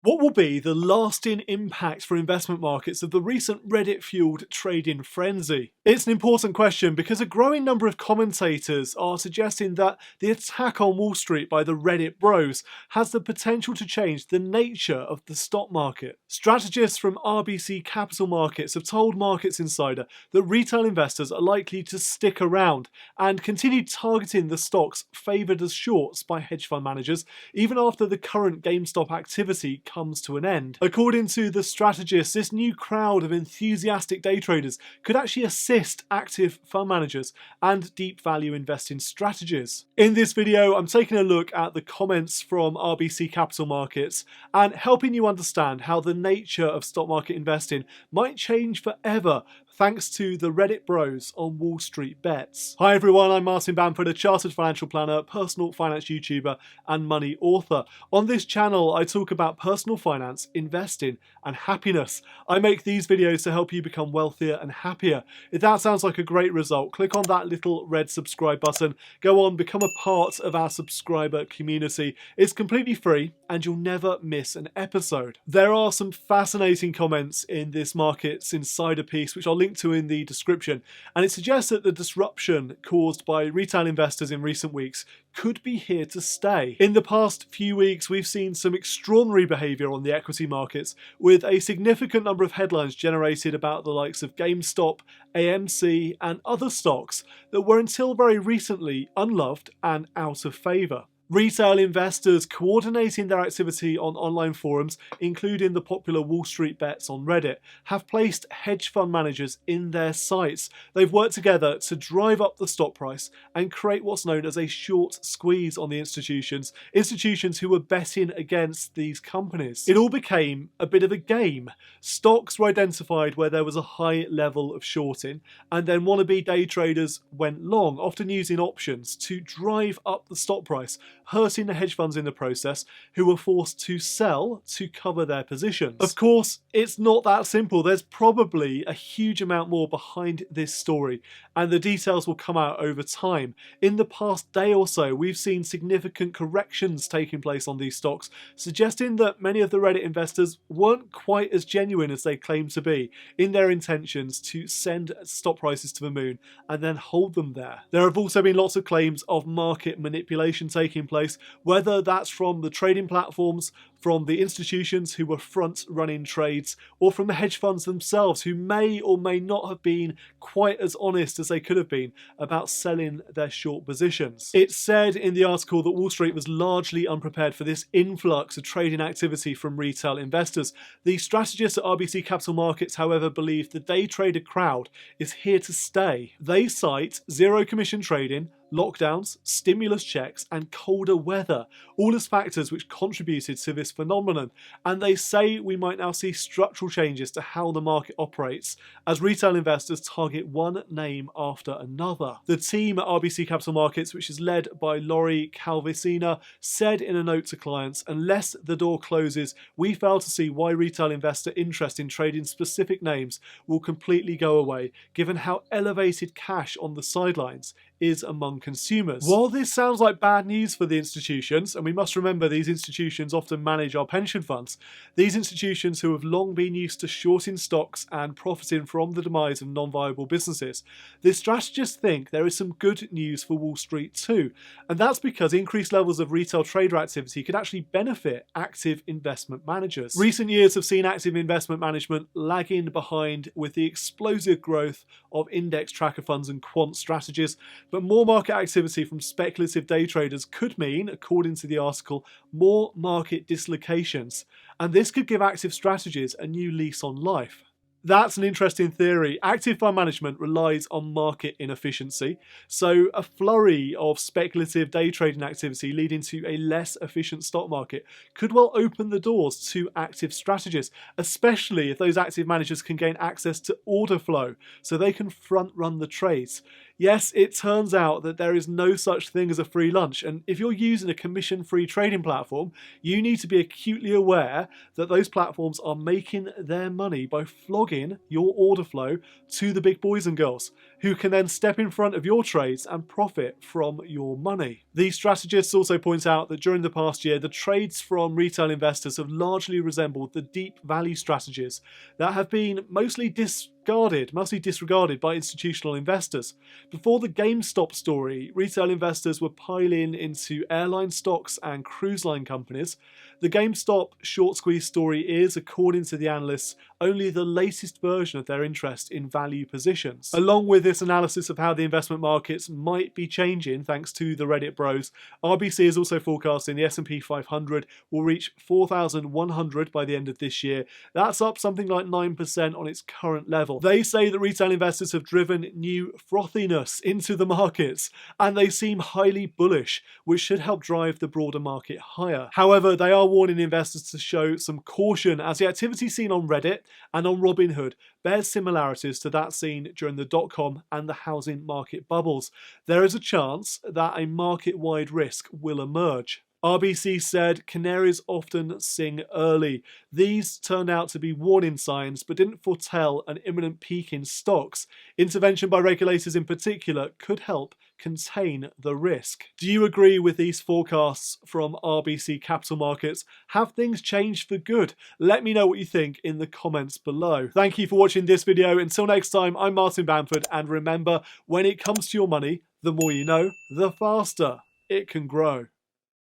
What will be the lasting impact for investment markets of the recent Reddit-fueled trading frenzy? It's an important question because a growing number of commentators are suggesting that the attack on Wall Street by the Reddit bros has the potential to change the nature of the stock market. Strategists from RBC Capital Markets have told Markets Insider that retail investors are likely to stick around and continue targeting the stocks favoured as shorts by hedge fund managers even after the current GameStop activity comes to an end. According to the Strategists, this new crowd of enthusiastic day traders could actually assist active fund managers and deep value investing strategies. In this video, I'm taking a look at the comments from RBC Capital Markets and helping you understand how the nature of stock market investing might change forever thanks to the Reddit bros on WallStreetBets. Hi everyone, I'm Martin Bamford, a chartered financial planner, personal finance YouTuber and money author. On this channel, I talk about personal finance, investing and happiness. I make these videos to help you become wealthier and happier. If that sounds like a great result, click on that little red subscribe button. Go on, become a part of our subscriber community. It's completely free and you'll never miss an episode. There are some fascinating comments in this Markets Insider piece, which I'll link to in the description, and it suggests that the disruption caused by retail investors in recent weeks could be here to stay. In the past few weeks, we've seen some extraordinary behaviour on the equity markets, with a significant number of headlines generated about the likes of GameStop, AMC and other stocks that were until very recently unloved and out of favour. Retail investors coordinating their activity on online forums, including the popular WallStreetBets on Reddit, have placed hedge fund managers in their sights. They've worked together to drive up the stock price and create what's known as a short squeeze on the institutions who were betting against these companies. It all became a bit of a game. Stocks were identified where there was a high level of shorting, and then wannabe day traders went long, often using options to drive up the stock price, hurting the hedge funds in the process, who were forced to sell to cover their positions. Of course, it's not that simple. There's probably a huge amount more behind this story, and the details will come out over time. In the past day or so, we've seen significant corrections taking place on these stocks, suggesting that many of the Reddit investors weren't quite as genuine as they claimed to be in their intentions to send stock prices to the moon and then hold them there. There have also been lots of claims of market manipulation taking place, whether that's from the trading platforms, from the institutions who were front-running trades, or from the hedge funds themselves who may or may not have been quite as honest as they could have been about selling their short positions. It's said in the article that Wall Street was largely unprepared for this influx of trading activity from retail investors. The strategists at RBC Capital Markets, however, believe the day trader crowd is here to stay. They cite zero commission trading, lockdowns, stimulus checks and colder weather, all as factors which contributed to this phenomenon, and they say we might now see structural changes to how the market operates as retail investors target one name after another. The team at RBC Capital Markets, which is led by Laurie Calvicina, said in a note to clients, unless the door closes, we fail to see why retail investor interest in trading specific names will completely go away, given how elevated cash on the sidelines is among consumers. While this sounds like bad news for the institutions, and we must remember these institutions often manage our pension funds, these institutions who have long been used to shorting stocks and profiting from the demise of non-viable businesses, the strategists think there is some good news for Wall Street too, and that's because increased levels of retail trader activity could actually benefit active investment managers. Recent years have seen active investment management lagging behind with the explosive growth of index tracker funds and quant strategies, but more market activity from speculative day traders could mean, according to the article, more market dislocations, and this could give active strategies a new lease on life. That's an interesting theory. Active fund management relies on market inefficiency, so a flurry of speculative day trading activity leading to a less efficient stock market could well open the doors to active strategies, especially if those active managers can gain access to order flow so they can front run the trades. Yes, it turns out that there is no such thing as a free lunch, and if you're using a commission-free trading platform, you need to be acutely aware that those platforms are making their money by flogging your order flow to the big boys and girls, who can then step in front of your trades and profit from your money. These strategists also point out that during the past year, the trades from retail investors have largely resembled the deep value strategies that have been mostly disregarded by institutional investors. Before the GameStop story, retail investors were piling into airline stocks and cruise line companies. The GameStop short squeeze story is, according to the analysts, only the latest version of their interest in value positions. Along with this analysis of how the investment markets might be changing thanks to the Reddit bros, RBC is also forecasting the S&P 500 will reach 4,100 by the end of this year. That's up something like 9% on its current level. They say that retail investors have driven new frothiness into the markets, and they seem highly bullish, which should help drive the broader market higher. However, they are warning investors to show some caution, as the activity seen on Reddit and on Robinhood bears similarities to that seen during the dot-com and the housing market bubbles. There is a chance that a market-wide risk will emerge. RBC said canaries often sing early. These turned out to be warning signs but didn't foretell an imminent peak in stocks. Intervention by regulators in particular could help contain the risk. Do you agree with these forecasts from RBC Capital Markets? Have things changed for good? Let me know what you think in the comments below. Thank you for watching this video. Until next time, I'm Martin Bamford, and remember, when it comes to your money, the more you know, the faster it can grow.